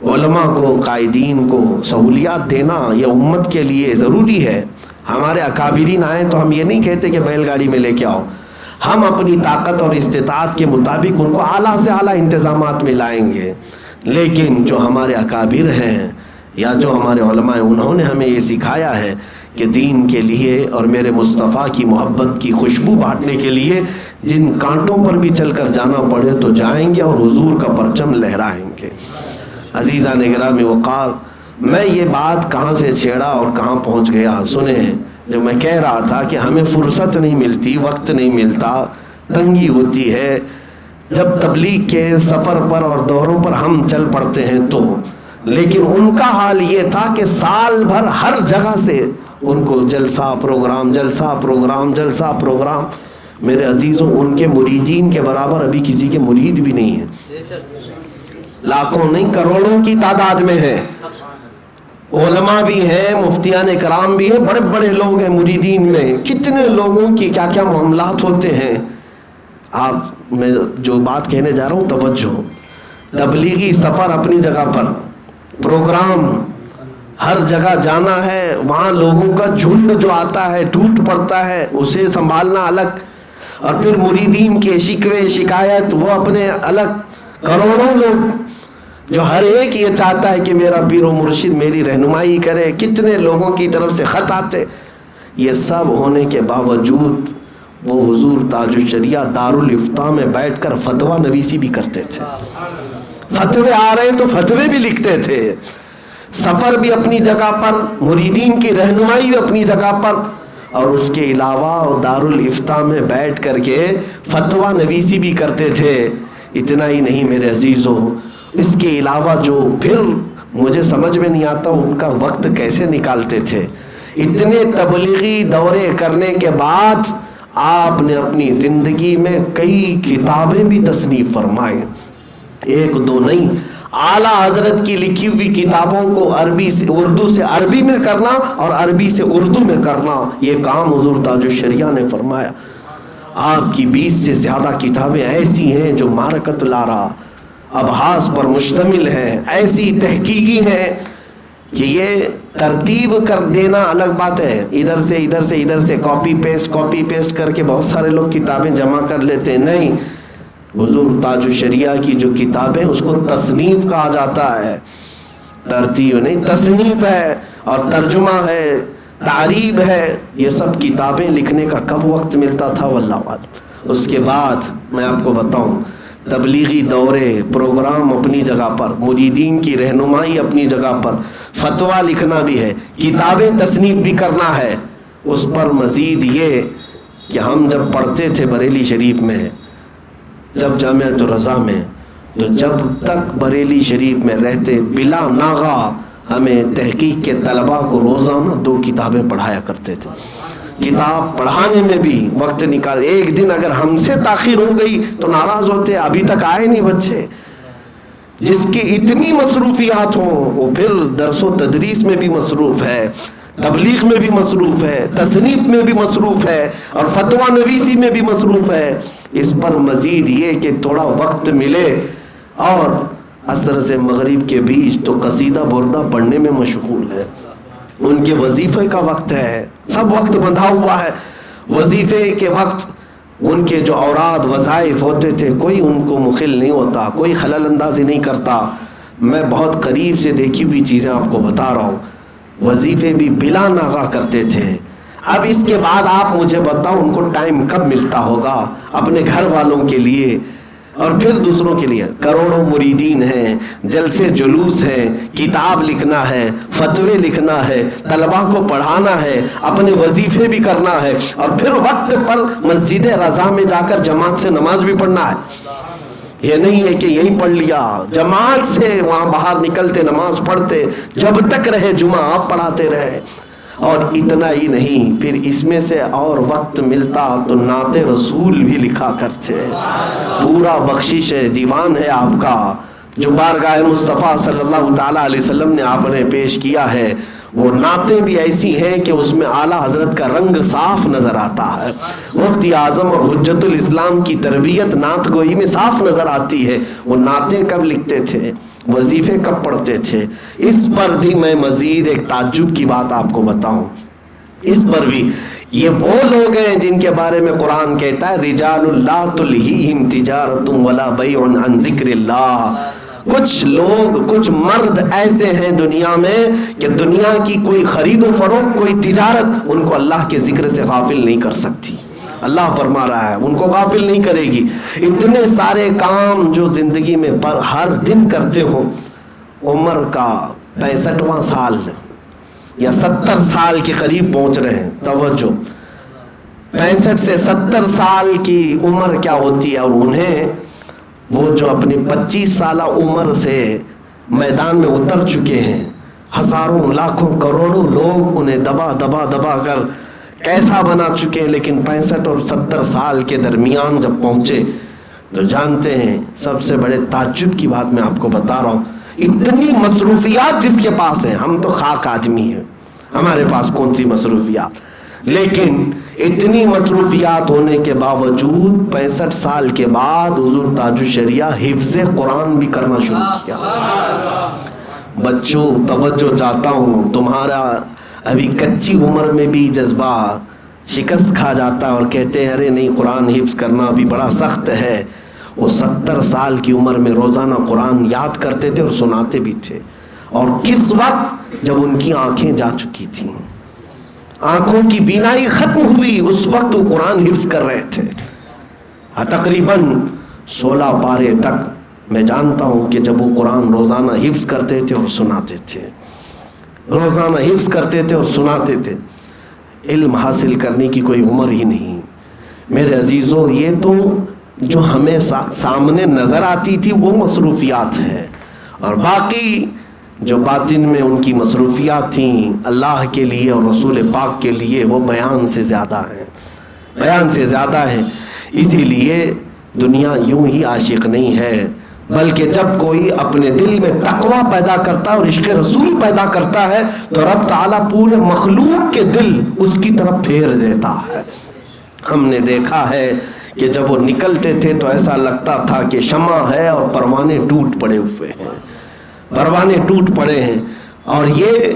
علماء کو، قائدین کو سہولیات دینا یہ امت کے لیے ضروری ہے. ہمارے اکابرین آئیں تو ہم یہ نہیں کہتے کہ بیل گاڑی میں لے کے آؤ، ہم اپنی طاقت اور استطاعت کے مطابق ان کو اعلیٰ سے اعلیٰ انتظامات میں لائیں گے. لیکن جو ہمارے اکابر ہیں یا جو ہمارے علماء ہیں، انہوں نے ہمیں یہ سکھایا ہے کہ دین کے لیے اور میرے مصطفیٰ کی محبت کی خوشبو بانٹنے کے لیے جن کانٹوں پر بھی چل کر جانا پڑے تو جائیں گے اور حضور کا پرچم لہرائیں گے. عزیزان گرامی وقار، میں یہ بات کہاں سے چھیڑا اور کہاں پہنچ گیا سنیں. جب میں کہہ رہا تھا کہ ہمیں فرصت نہیں ملتی، وقت نہیں ملتا، تنگی ہوتی ہے جب تبلیغ کے سفر پر اور دوروں پر ہم چل پڑتے ہیں تو. لیکن ان کا حال یہ تھا کہ سال بھر ہر جگہ سے ان کو جلسہ پروگرام، جلسہ پروگرام، جلسہ پروگرام. میرے عزیزوں، ان کے مریدین کے برابر ابھی کسی کے مرید بھی نہیں ہیں. لاکھوں نہیں کروڑوں کی تعداد میں ہے. علماء بھی ہیں، مفتیان کرام بھی ہیں، بڑے بڑے لوگ ہیں مریدین میں. کتنے لوگوں کی کیا کیا معاملات ہوتے ہیں. آپ میں جو بات کہنے جا رہا ہوں توجہ. تبلیغی سفر اپنی جگہ پر، پروگرام ہر جگہ جانا ہے، وہاں لوگوں کا جھنڈ جو آتا ہے ٹوٹ پڑتا ہے، اسے سنبھالنا الگ، اور پھر مریدین کے شکوے شکایت وہ اپنے الگ. کروڑوں لوگ جو ہر ایک یہ چاہتا ہے کہ میرا پیر و مرشد میری رہنمائی کرے. کتنے لوگوں کی طرف سے خط آتے. یہ سب ہونے کے باوجود وہ حضور تاج الشریعہ دارالافتاء میں بیٹھ کر فتویٰ نویسی بھی کرتے تھے. فتوے آ رہے تو فتوے بھی لکھتے تھے. سفر بھی اپنی جگہ پر، مریدین کی رہنمائی بھی اپنی جگہ پر، اور اس کے علاوہ دارالافتاء میں بیٹھ کر کے فتویٰ نویسی بھی کرتے تھے. اتنا ہی نہیں میرے عزیزوں، اس کے علاوہ جو پھر مجھے سمجھ میں نہیں آتا ان کا وقت کیسے نکالتے تھے. اتنے تبلیغی دورے کرنے کے بعد آپ نے اپنی زندگی میں کئی کتابیں بھی تصنیف فرمائے، 1-2 نہیں. اعلیٰ حضرت کی لکھی ہوئی کتابوں کو عربی سے اردو سے عربی میں کرنا اور عربی سے اردو میں کرنا، یہ کام حضور تاج الشریعہ نے فرمایا. آپ کی 20 سے زیادہ کتابیں ایسی ہیں جو معرکۃ الآراء، ابحاث پر مشتمل ہیں، ایسی تحقیقی ہیں کہ یہ ترتیب کر دینا الگ بات ہے. ادھر سے کاپی پیسٹ کر کے بہت سارے لوگ کتابیں جمع کر لیتے ہیں. نہیں، حضور تاج الشریعہ کی جو کتابیں اس کو تصنیف کہا جاتا ہے. ترتیب نہیں، تصنیف ہے، اور ترجمہ ہے، تعریب ہے. یہ سب کتابیں لکھنے کا کب وقت ملتا تھا واللہ عالم. اس کے بعد میں آپ کو بتاؤں، تبلیغی دورے پروگرام اپنی جگہ پر، مریدین کی رہنمائی اپنی جگہ پر، فتویٰ لکھنا بھی ہے، کتابیں تصنیف بھی کرنا ہے. اس پر مزید یہ کہ ہم جب پڑھتے تھے بریلی شریف میں، جب جامعۃ الرضا میں، تو جب تک بریلی شریف میں رہتے بلا ناغہ ہمیں تحقیق کے طلباء کو روزانہ 2 کتابیں پڑھایا کرتے تھے. کتاب پڑھانے میں بھی وقت نکال. ایک دن اگر ہم سے تاخیر ہو گئی تو ناراض ہوتے، ابھی تک آئے نہیں بچے. جس کی اتنی مصروفیات ہوں وہ پھر درس و تدریس میں بھی مصروف ہے، تبلیغ میں بھی مصروف ہے، تصنیف میں بھی مصروف ہے، اور فتویٰ نویسی میں بھی مصروف ہے. اس پر مزید یہ کہ تھوڑا وقت ملے اور عصر سے مغرب کے بیچ تو قصیدہ بردہ پڑھنے میں مشغول ہے. ان کے وظیفے کا وقت ہے، سب وقت بندھا ہوا ہے. وظیفے کے وقت ان کے جو اوراد وظائف ہوتے تھے کوئی ان کو مخل نہیں ہوتا، کوئی خلل اندازی نہیں کرتا. میں بہت قریب سے دیکھی ہوئی چیزیں آپ کو بتا رہا ہوں. وظیفے بھی بلا ناغہ کرتے تھے. اب اس کے بعد آپ مجھے بتاؤ ان کو ٹائم کب ملتا ہوگا اپنے گھر والوں کے لیے اور پھر دوسروں کے لیے. کروڑوں مریدین ہیں، جلسے جلوس ہیں، کتاب لکھنا ہے، فتوے لکھنا ہے، طلباء کو پڑھانا ہے، اپنے وظیفے بھی کرنا ہے، اور پھر وقت پر مسجد رضا میں جا کر جماعت سے نماز بھی پڑھنا ہے. یہ نہیں ہے کہ یہیں پڑھ لیا، جماعت سے وہاں باہر نکلتے، نماز پڑھتے، جب تک رہے جمعہ آپ پڑھاتے رہے۔ اور اتنا ہی نہیں، پھر اس میں سے اور وقت ملتا تو نعت رسول بھی لکھا کرتے۔ پورا بخشش دیوان ہے آپ کا جو بارگاہ مصطفیٰ صلی اللہ تعالیٰ علیہ وسلم نے آپ نے پیش کیا ہے۔ وہ نعتیں بھی ایسی ہیں کہ اس میں اعلیٰ حضرت کا رنگ صاف نظر آتا ہے۔ مفتی اعظم اور حجت الاسلام کی تربیت نعت گوئی میں صاف نظر آتی ہے۔ وہ نعتیں کب لکھتے تھے، وظیفے کب پڑھتے تھے، اس پر بھی میں مزید ایک تعجب کی بات آپ کو بتاؤں۔ اس پر بھی یہ وہ لوگ ہیں جن کے بارے میں قرآن کہتا ہے رجال لا تلہیہم تجارت ولا بیع عن ذکر اللہ۔ کچھ لوگ، کچھ مرد ایسے ہیں دنیا میں کہ دنیا کی کوئی خرید و فروخت، کوئی تجارت ان کو اللہ کے ذکر سے غافل نہیں کر سکتی۔ اللہ فرما رہا ہے ان کو غافل نہیں کرے گی۔ اتنے سارے کام جو زندگی میں پر ہر دن کرتے ہو، عمر کا 65واں سال یا 70 سال کے قریب پہنچ رہے ہیں، توجہ 65 سے 70 سال کی عمر کیا ہوتی ہے، اور انہیں وہ جو اپنی 25 سالہ عمر سے میدان میں اتر چکے ہیں، ہزاروں لاکھوں کروڑوں لوگ انہیں دبا دبا دبا کر کیسا بنا چکے ہیں، لیکن 65 اور 70 سال کے درمیان جب پہنچے تو جانتے ہیں سب سے بڑے تعجب کی بات میں آپ کو بتا رہا ہوں، اتنی مصروفیات جس کے پاس ہیں، ہم تو خاک آدمی ہیں، ہمارے پاس کون سی مصروفیات، لیکن اتنی مصروفیات ہونے کے باوجود 65 سال کے بعد حضور تاج الشریعہ حفظ قرآن بھی کرنا شروع کیا۔ بچوں توجہ چاہتا ہوں، تمہارا ابھی کچی عمر میں بھی جذبہ شکست کھا جاتا ہے اور کہتے ہیں ارے نہیں قرآن حفظ کرنا بھی بڑا سخت ہے۔ وہ 70 سال کی عمر میں روزانہ قرآن یاد کرتے تھے اور سناتے بھی تھے، اور کس وقت جب ان کی آنکھیں جا چکی تھیں، آنکھوں کی بینائی ختم ہوئی، اس وقت وہ قرآن حفظ کر رہے تھے۔ تقریباً 16 پارے تک میں جانتا ہوں کہ جب وہ قرآن روزانہ حفظ کرتے تھے اور سناتے تھے، روزانہ حفظ کرتے تھے اور سناتے تھے۔ علم حاصل کرنے کی کوئی عمر ہی نہیں میرے عزیزوں، یہ تو جو ہمیں سامنے نظر آتی تھی وہ مصروفیات ہے، اور باقی جو باطن میں ان کی مصروفیات تھیں اللہ کے لیے اور رسول پاک کے لیے، وہ بیان سے زیادہ ہیں، بیان سے زیادہ ہیں۔ اسی لیے دنیا یوں ہی عاشق نہیں ہے، بلکہ جب کوئی اپنے دل میں تقوی پیدا کرتا ہے اور عشق رسول پیدا کرتا ہے تو رب تعالیٰ پورے مخلوق کے دل اس کی طرف پھیر دیتا ہے۔ ہم نے دیکھا ہے کہ جب وہ نکلتے تھے تو ایسا لگتا تھا کہ شمع ہے اور پروانے ٹوٹ پڑے ہوئے ہیں، پروانے ٹوٹ پڑے ہیں۔ اور یہ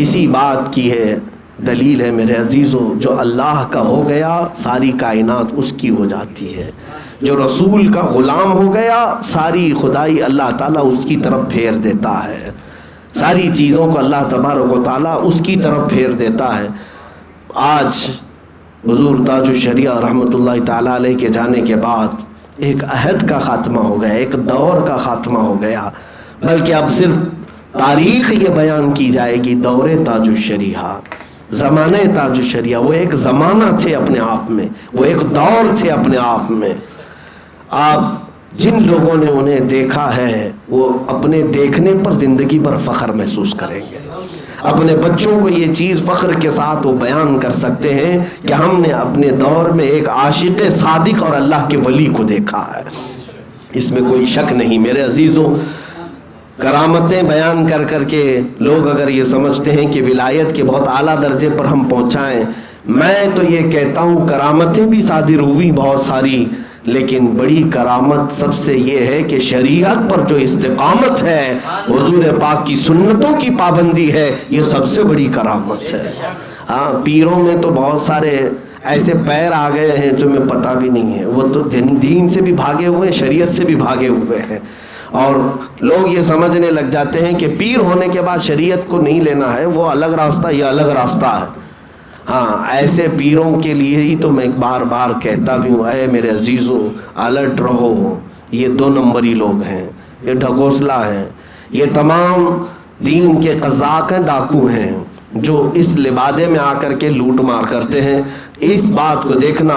اسی بات کی ہے دلیل ہے میرے عزیزوں، جو اللہ کا ہو گیا ساری کائنات اس کی ہو جاتی ہے، جو رسول کا غلام ہو گیا ساری خدائی اللہ تعالیٰ اس کی طرف پھیر دیتا ہے، ساری چیزوں کو اللہ تبارک و تعالیٰ اس کی طرف پھیر دیتا ہے۔ آج حضور تاج الشریعہ رحمۃ اللہ تعالیٰ علیہ کے جانے کے بعد ایک عہد کا خاتمہ ہو گیا، ایک دور کا خاتمہ ہو گیا، بلکہ اب صرف تاریخ یہ بیان کی جائے گی، دور تاج الشریعہ، زمانہ تاج الشریعہ، وہ ایک زمانہ تھے اپنے آپ میں، وہ ایک دور تھے اپنے آپ میں۔ آپ جن لوگوں نے انہیں دیکھا ہے وہ اپنے دیکھنے پر زندگی پر فخر محسوس کریں گے، اپنے بچوں کو یہ چیز فخر کے ساتھ وہ بیان کر سکتے ہیں کہ ہم نے اپنے دور میں ایک عاشق صادق اور اللہ کے ولی کو دیکھا ہے۔ اس میں کوئی شک نہیں میرے عزیزوں۔ کرامتیں بیان کر کر کے لوگ اگر یہ سمجھتے ہیں کہ ولایت کے بہت اعلیٰ درجے پر ہم پہنچائیں، میں تو یہ کہتا ہوں کرامتیں بھی صادر ہوئی بہت ساری، لیکن بڑی کرامت سب سے یہ ہے کہ شریعت پر جو استقامت ہے، حضور پاک کی سنتوں کی پابندی ہے، یہ سب سے بڑی کرامت ہے۔ ہاں، پیروں میں تو بہت سارے ایسے پیر آ گئے ہیں تمہیں پتہ بھی نہیں ہے، وہ تو دین سے بھی بھاگے ہوئے ہیں، شریعت سے بھی بھاگے ہوئے ہیں، اور لوگ یہ سمجھنے لگ جاتے ہیں کہ پیر ہونے کے بعد شریعت کو نہیں لینا ہے، وہ الگ راستہ، یہ الگ راستہ ہے۔ ہاں، ایسے پیروں کے لیے ہی تو میں بار بار کہتا بھی ہوں، اے میرے عزیزو الرٹ رہو، یہ 2 نمبری لوگ ہیں، یہ ڈھکوسلا ہیں، یہ تمام دین کے قزاق ہیں، ڈاکو ہیں، جو اس لبادے میں آ کر کے لوٹ مار کرتے ہیں۔ اس بات کو دیکھنا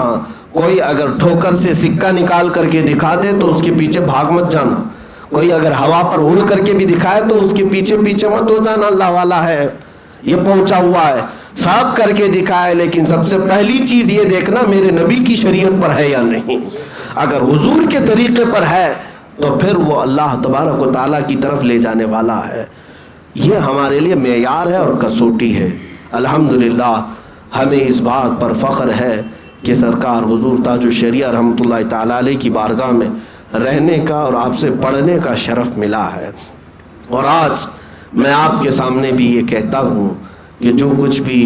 کوئی اگر ٹھوکر سے سکہ نکال کر کے دکھا دے تو اس کے پیچھے بھاگ مت جانا. کوئی اگر ہوا پر اڑ کر کے بھی دکھائے تو اس کے پیچھے پیچھے مت ہو جانا, اللہ والا ہے, یہ پہنچا ہوا ہے. صاف کر کے دکھائے, لیکن سب سے پہلی چیز یہ دیکھنا میرے نبی کی شریعت پر ہے یا نہیں. اگر حضور کے طریقے پر ہے تو پھر وہ اللہ تبارک و تعالیٰ کی طرف لے جانے والا ہے. یہ ہمارے لیے معیار ہے اور کسوٹی ہے. الحمدللہ ہمیں اس بات پر فخر ہے کہ سرکار حضور تاج الشریعہ رحمۃ اللہ تعالیٰ علیہ کی بارگاہ میں رہنے کا اور آپ سے پڑھنے کا شرف ملا ہے. اور آج میں آپ کے سامنے بھی یہ کہتا ہوں کہ جو کچھ بھی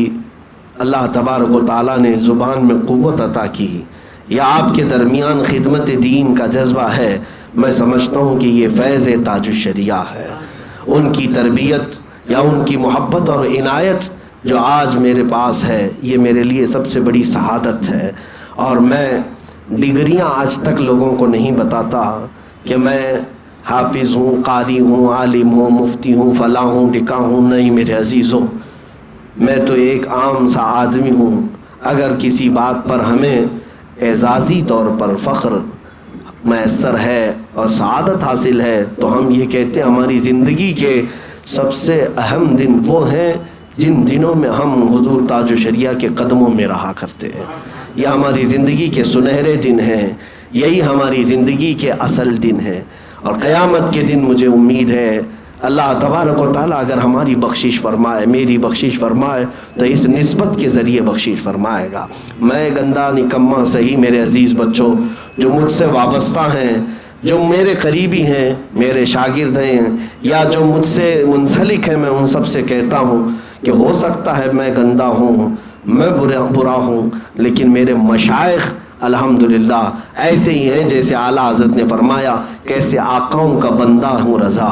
اللہ تبارک و تعالیٰ نے زبان میں قوت عطا کی یا آپ کے درمیان خدمت دین کا جذبہ ہے, میں سمجھتا ہوں کہ یہ فیض تاج الشریعہ ہے. ان کی تربیت یا ان کی محبت اور عنایت جو آج میرے پاس ہے, یہ میرے لیے سب سے بڑی سعادت ہے. اور میں ڈگریاں آج تک لوگوں کو نہیں بتاتا کہ میں حافظ ہوں, قاری ہوں, عالم ہوں, مفتی ہوں, فلاں ہوں, ڈکا ہوں. نہیں میرے عزیزوں, میں تو ایک عام سا آدمی ہوں. اگر کسی بات پر ہمیں اعزازی طور پر فخر میسر ہے اور سعادت حاصل ہے تو ہم یہ کہتے ہیں ہماری زندگی کے سب سے اہم دن وہ ہیں جن دنوں میں ہم حضور تاج الشریعہ کے قدموں میں رہا کرتے ہیں. یہ ہماری زندگی کے سنہرے دن ہیں, یہی ہماری زندگی کے اصل دن ہیں. اور قیامت کے دن مجھے امید ہے اللہ تبارک و تعالیٰ اگر ہماری بخشش فرمائے, میری بخشش فرمائے, تو اس نسبت کے ذریعے بخشش فرمائے گا. میں گندا نکما صحیح میرے عزیز بچوں جو مجھ سے وابستہ ہیں, جو میرے قریبی ہیں, میرے شاگرد ہیں, یا جو مجھ سے منسلک ہیں, میں ان سب سے کہتا ہوں کہ ہو سکتا ہے میں گندا ہوں, میں برا ہوں, لیکن میرے مشائخ الحمدللہ ایسے ہی ہیں جیسے اعلیٰ حضرت نے فرمایا کیسے آقاؤں کا بندہ ہوں رضا,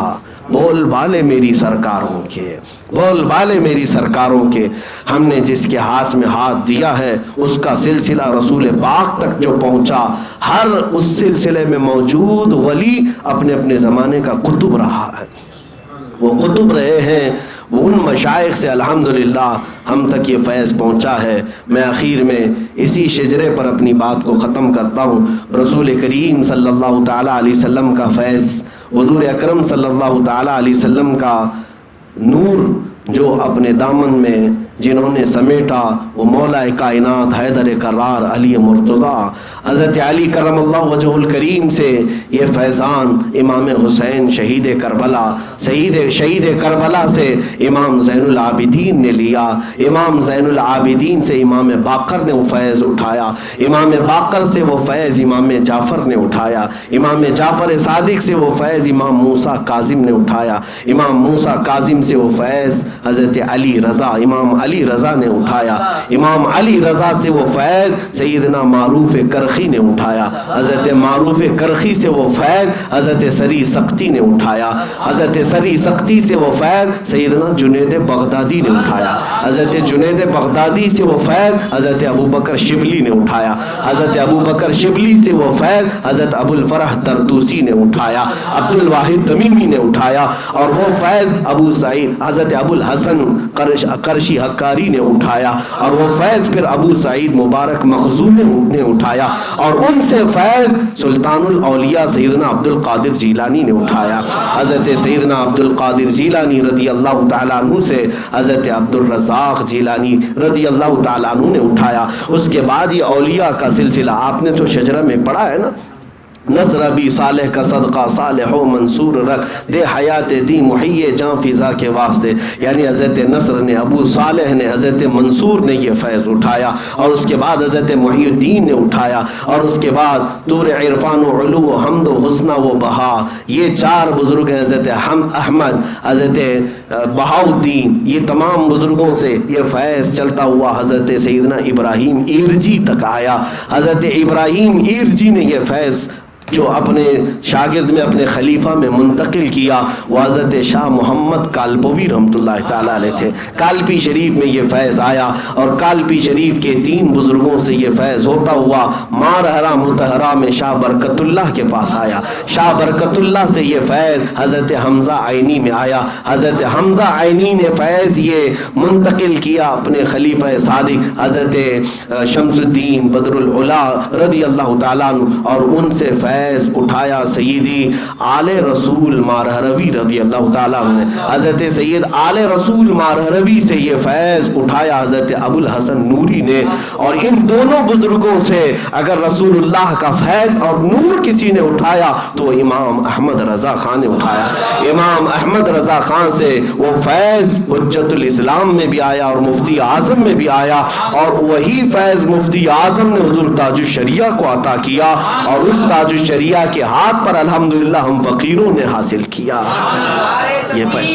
بول بالے میری سرکاروں کے, بول بالے میری سرکاروں کے. ہم نے جس کے ہاتھ میں ہاتھ دیا ہے اس کا سلسلہ رسول پاک تک جو پہنچا, ہر اس سلسلے میں موجود ولی اپنے اپنے زمانے کا قطب رہا ہے. وہ قطب رہے ہیں, وہ ان مشائخ سے الحمدللہ ہم تک یہ فیض پہنچا ہے. میں آخر میں اسی شجرے پر اپنی بات کو ختم کرتا ہوں. رسول کریم صلی اللہ تعالیٰ علیہ وسلم کا فیض, حضور اکرم صلی اللہ تعالیٰ علیہ وسلم کا نور جو اپنے دامن میں جنہوں نے سمیٹا, وہ مولا کائنات حیدر کرار علی مرتضیٰ حضرت علی کرم اللہ وجہ الکریم سے یہ فیضان امام حسین شہید کربلا, شہید کربلا سے امام زین العابدین نے لیا, امام زین العابدین سے امام باقر نے وہ فیض اٹھایا, امام باقر سے وہ فیض امام جعفر نے اٹھایا, امام جعفر صادق سے وہ فیض امام موسیٰ کاظم نے اٹھایا, امام موسیٰ کاظم سے وہ فیض حضرت علی رضا امام علی رضا نے اٹھایا, امام علی رضا سے وہ فیض سیدنا معروف کرخی نے اٹھایا, حضرت معروف کرخی سے وہ فیض حضرت سری سختی نے اٹھایا, حضرت سری سختی سے وہ فیض سیدنا جنید بغدادی نے اٹھایا, حضرت جنید بغدادی سے وہ فیض حضرت ابو بکر شبلی نے اٹھایا, حضرت ابو بکر شبلی سے وہ فیض حضرت ابو الفرح طرطوسی نے اٹھایا, عبد الواحد تمیمی نے اٹھایا, اور وہ فیض ابو سعید حضرت ابو الحسن قرشی حکاری نے اٹھایا, اور وہ فیض پھر ابو سعید مبارک مخزومی نے اٹھایا, اور ان سے فیض سلطان الاولیاء سیدنا عبد القادر جیلانی نے اٹھایا, حضرت سیدنا عبد القادر جیلانی رضی اللہ تعالیٰ عنہ سے حضرت عبد الرزاق جیلانی رضی اللہ تعالیٰ عنہ نے اٹھایا. اس کے بعد یہ اولیاء کا سلسلہ آپ نے تو شجرہ میں پڑھا ہے نا, نصر بھی صالح کا صدقہ صالح و منصور رکھ دے حیات دی محیے جاں فضا کے واسطے, یعنی حضرت نصر نے, ابو صالح نے, حضرت منصور نے یہ فیض اٹھایا, اور اس کے بعد حضرت محی الدین نے اٹھایا, اور اس کے بعد طور عرفان و علو و حمد و حسنہ و بہا, یہ چار بزرگ ہیں, حضرت احمد, حضرت بہاؤدین, یہ تمام بزرگوں سے یہ فیض چلتا ہوا حضرت سیدنا ابراہیم ایرجی تک آیا. حضرت ابراہیم ایرجی نے یہ فیض جو اپنے شاگرد میں اپنے خلیفہ میں منتقل کیا وہ حضرت شاہ محمد کالپوی رحمۃ اللہ تعالیٰ علیہ تھے۔ کالپی شریف میں یہ فیض آیا اور کالپی شریف کے 3 بزرگوں سے یہ فیض ہوتا ہوا مارہرہ متحرہ میں شاہ برکت اللہ کے پاس آیا۔ شاہ برکت اللہ سے یہ فیض حضرت حمزہ عینی میں آیا۔ حضرت حمزہ عینی نے فیض یہ منتقل کیا اپنے خلیفہ صادق حضرت شمس الدین بدر العلا رضی اللہ تعالیٰ عنہ، اور ان سے فیض اٹھایا سیدی آل رسول مارہروی رضی اللہ تعالیٰ عنہ۔ حضرت سید آل رسول مارہروی سے یہ فیض اٹھایا حضرت ابو الحسن نوری نے، اور ان دونوں بزرگوں سے اگر رسول اللہ کا فیض اور نور کسی نے اٹھایا تو امام احمد رضا خان نے اٹھایا۔ امام احمد رضا خان سے وہ فیض حجت الاسلام میں بھی آیا اور مفتی اعظم میں بھی آیا، اور وہی فیض مفتی اعظم نے حضور تاج الشریعہ کو عطا کیا، اور اس تاج الشریعہ کے ہاتھ پر الحمدللہ ہم فقیروں نے حاصل کیا۔ یہ فیض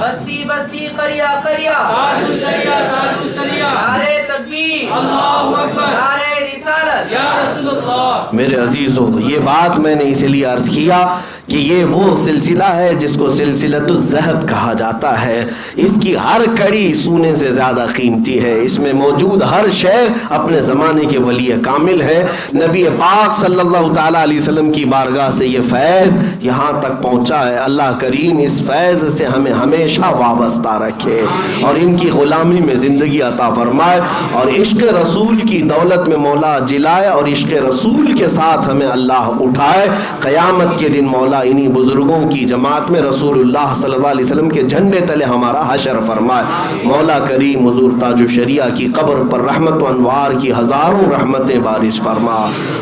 بستی بستی قریا قریا تاج الشریعہ تاج الشریعہ نعرہ تکبیر اللہ اکبر نعرہ رسالت یا رسول اللہ۔ میرے عزیزو، یہ بات میں نے اسی لیے عرض کیا کہ یہ وہ سلسلہ ہے جس کو سلسلۃ الذہب کہا جاتا ہے۔ اس کی ہر کڑی سونے سے زیادہ قیمتی ہے، اس میں موجود ہر شے اپنے زمانے کے ولی کامل ہے۔ نبی پاک صلی اللہ تعالیٰ علیہ وسلم کی بارگاہ سے یہ فیض یہاں تک پہنچا ہے۔ اللہ کریم اس فیض سے ہمیں ہمیشہ وابستہ رکھے اور ان کی غلامی میں زندگی عطا فرمائے، اور عشق رسول کی دولت میں مولا جلائے، اور عشق رسول کے ساتھ ہمیں اللہ اٹھائے۔ قیامت کے دن مولا انہی بزرگوں کی جماعت میں رسول اللہ صلی اللہ علیہ وسلم کے جھنڈے تلے ہمارا حشر فرمائے۔ مولا کریم حضور تاج الشریعہ کی قبر پر رحمت و انوار کی ہزاروں رحمتیں بارش فرما،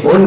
ان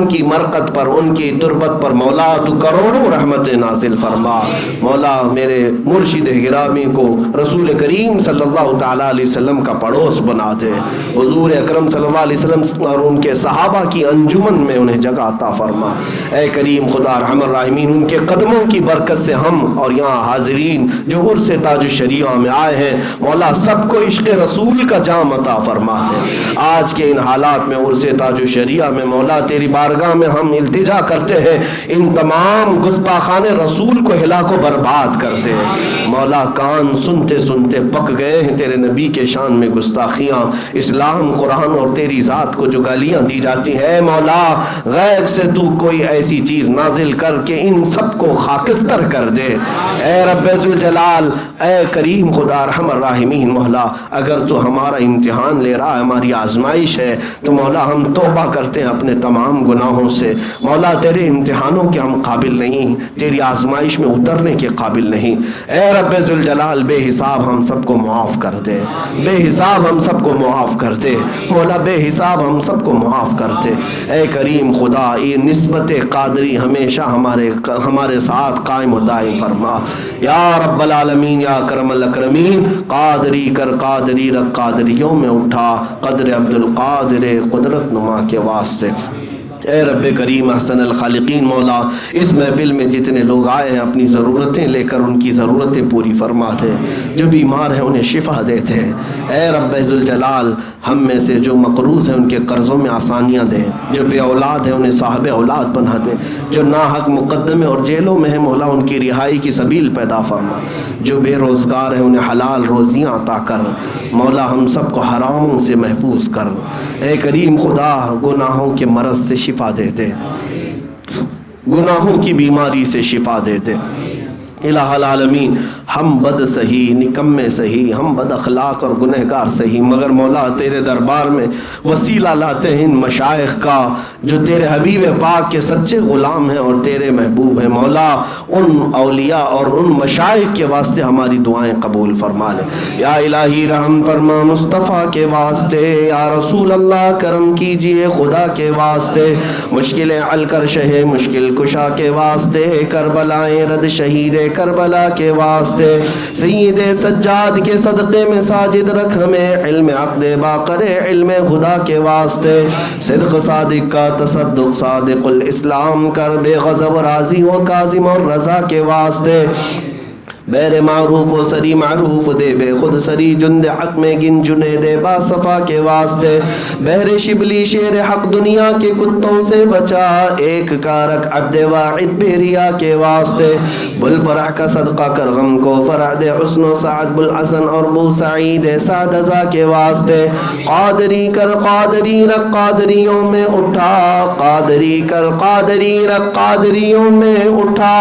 کی مرقد پر، ان کی تربت پر مولا تو کروڑوں رحمتیں نازل فرما۔ مولا میرے مرشد گرامی کو رسول کریم صلی اللہ تعالیٰ علیہ وسلم کا پڑوس بنا دے، حضور اکرم صلی اللہ علیہ وسلم اور ان کے صحابہ کی انجمن میں انہیں جگہ عطا فرما۔ اے کریم خدا رحم الراحمین، ان کے قدموں کی برکت سے ہم اور یہاں حاضرین جو عرس تاج الشریعہ میں آئے ہیں، مولا سب کو عشق رسول کا جام عطا فرما دے۔ آج کے ان حالات میں عرس تاج الشریعہ میں مولا تیری بارگاہ میں ہم التجا کرتے ہیں، ان تمام گستاخان رسول کو ہلاک و برباد کر دے۔ مولا کان سنتے سنتے پک گئے ہیں تیرے نبی کے شان میں گستاخیاں، اسلام قرآن اور تیری ذات کو جو گالیاں دی جاتی ہیں، مولا غیب سے تو کوئی ایسی چیز نازل کر کے ان سب کو خاکستر کر دے۔ اے رب ذوالجلال، اے کریم خدا رحم الراحمین، مولا اگر تو ہمارا امتحان لے رہا ہے، ہماری آزمائش ہے، تو مولا ہم توبہ کرتے ہیں اپنے تمام گناہوں سے۔ مولا تیرے امتحانوں کے ہم قابل نہیں، تیری آزمائش میں اترنے کے قابل نہیں۔ اے رب ذوالجلال، بے حساب ہم سب کو معاف کر دے، بے حساب ہم سب کو معاف کر دے، مولا بے حساب ہم سب کو معاف کر دے۔ اے کریم خدا، یہ نسبت قادری ہمیشہ ہمارے ساتھ قائم و دائم فرما۔ یا رب العالمین، یا کرم الاکرمین، قادری کر قادری رکھ قادریوں میں اٹھا، قدر عبد القادر قدرت نما کے واسطے۔ اے رب کریم احسن الخالقین، مولا اس محفل میں جتنے لوگ آئے ہیں اپنی ضرورتیں لے کر ان کی ضرورتیں پوری فرما دے، جو بیمار ہیں انہیں شفا دیتے ہیں۔ اے رب ذوالجلال، ہم میں سے جو مقروض ہیں ان کے قرضوں میں آسانیاں دیں، جو بے اولاد ہیں انہیں صاحب اولاد بنا دیں، جو ناحق مقدمے اور جیلوں میں ہیں مولا ان کی رہائی کی سبیل پیدا فرما، جو بے روزگار ہیں انہیں حلال روزیاں عطا کر، مولا ہم سب کو حراموں سے محفوظ کر۔ اے کریم خدا، گناہوں کے مرض سے شفا دے دے، گناہوں کی بیماری سے شفا دے دے۔ الہ العالمین، ہم بد سہی، نکمے سہی، ہم بد اخلاق اور گنہگار سہی، مگر مولا تیرے دربار میں وسیلہ لاتے ہیں ان مشائخ کا جو تیرے حبیب پاک کے سچے غلام ہیں اور تیرے محبوب ہیں۔ مولا ان اولیاء اور ان مشائخ کے واسطے ہماری دعائیں قبول فرما لے۔ یا الہی رحم فرما مصطفیٰ کے واسطے، یا رسول اللہ کرم کیجئے خدا کے واسطے، مشکلیں حل کر شہ مشکل کشا کے واسطے، کربلائیں رد شہید کربلا کے واسطے، سید سجاد کے صدقے میں ساجد رکھ ہمیں، علم عقد باقر علم خدا کے واسطے، صدق صادق کا تصدق صادق الاسلام کر، بے غضب راضی و کاظم اور رضا کے واسطے، بیر معروف و سری معروف دے بے خود سری جند حق میں گن جنے دے با صفا کے واسطے بہر شبلی شیر حق دنیا کے کتوں سے بچا ایک کارک عبد واحد بھیریا کے واسطے بل فرح کا صدقہ کر غم کو فرح دے حسن و سعد بالحسن اور بو سعید سعد ازا کے واسطے قادری کر قادری رکھ قادریوں میں اٹھا قادری کر قادری رکھ قادریوں میں اٹھا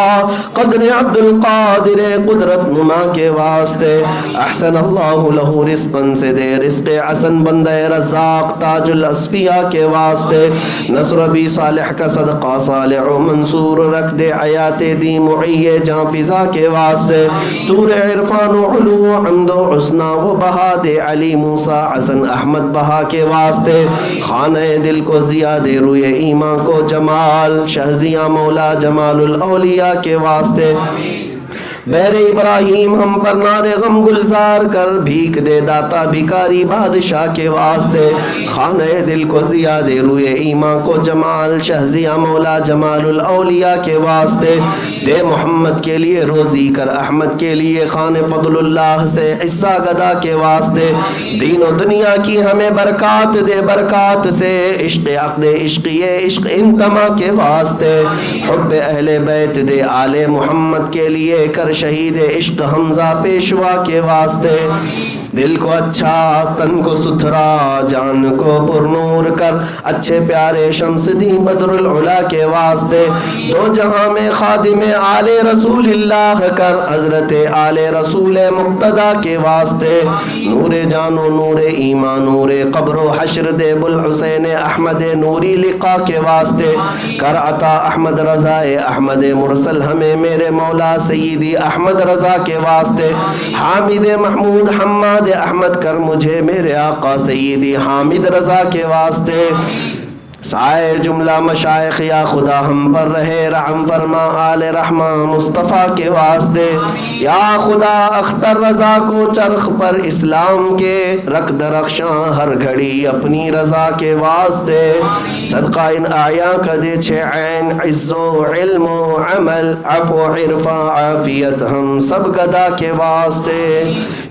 قدر عبد القادر قدرت نما کے واسطے احسن اللہ لہو رزقا سے دے رزق حسن بندہ رزاق تاج الاسفیاء کے واسطے نصر بی صالح کا صدقہ صالح و منصور رکھ دے حیات دی معیے جاں فضا کے واسطے تور عرفان و علو و حمد و حسنہ و بہا دے علی موسیٰ حسن احمد بہا کے واسطے خانہ دل کو زیادہ روئے ایمان کو جمال شہزیاں مولا جمال الاولیاء کے واسطے بیر ابراہیم ہم پر نار غم گلزار کر بھیک دے داتا بھکاری بادشاہ کے واسطے خانہ دل کو زیادہ روئے ایمان کو جمال شہزیاں مولا جمال الاولیاء کے واسطے دے محمد کے لیے روزی کر احمد کے لیے خان فضل اللہ سے حصہ گدا کے واسطے دین و دنیا کی ہمیں برکات دے برکات سے عشق عقد عشقیے عشق انتما کے واسطے حب اہل بیت دے آل محمد کے لیے کر شہید عشق حمزہ پیشوا کے واسطے دل کو اچھا تن کو ستھرا جان کو پرنور کر اچھے پیارے شمس دین بدر العلا کے واسطے دو جہاں میں خادم آل رسول اللہ کر حضرت آل رسول مقتدی کے واسطے نور جان و نور ایمان نور قبر و حشر دے بالحسین احمد نوری لقا کے واسطے کر عطا احمد رضا احمد مرسل ہمیں میرے مولا سیدی احمد رضا کے واسطے حامد محمود حماد احمد کر مجھے میرے آقا سیدی حامد رضا کے واسطے سائے جملہ مشائخ یا خدا ہم پر رہے رحم فرما آل رحمہ مصطفیٰ کے واسطے یا خدا اختر رضا کو چرخ پر اسلام کے رکھ درخشاں ہر گھڑی اپنی رضا کے واسطے صدقہ ان آیا کا دے چھے عین عز و علم و عمل عفو عرفہ عافیت ہم سب گدا کے واسطے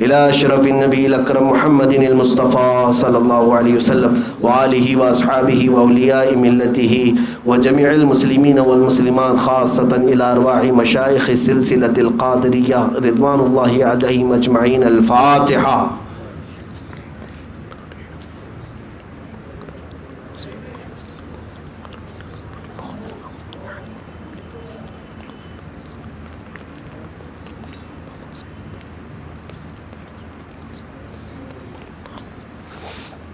الى اشرف النبی الاکرم محمد المصطفیٰ صلی اللہ علیہ وسلم وآلہ واصحابہ وأولیاء ملته وجميع المسلمين والمسلمات خاصة إلى أرواح مشايخ سلسلة القادرية رضوان الله عليهم أجمعين الفاتحة.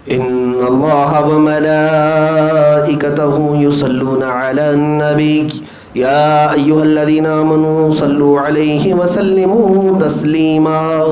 إن الله وملائكته يصلون على النبي يا أيها الذين آمنوا صلوا عليه وسلموا تسليما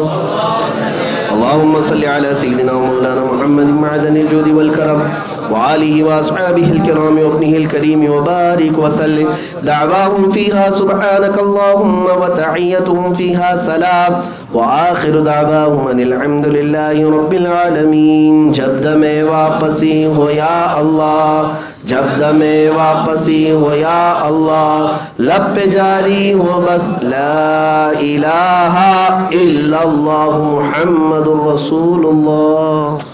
اللهم صل على سيدنا ومولانا محمد معدن الجود والكرم وآله وأصحابه الكرام وابنه الكريم وبارك وسلم دعواهم فيها سبحانك اللهم وتحيتهم فيها سلام وآخر دعواهم أن الحمد لله رب العالمين. جب دم واپسی ہو یا اللہ جب دم واپسی ہو یا اللہ لب پہ جاری ہو بس لا الہ الا اللہ محمد رسول اللہ.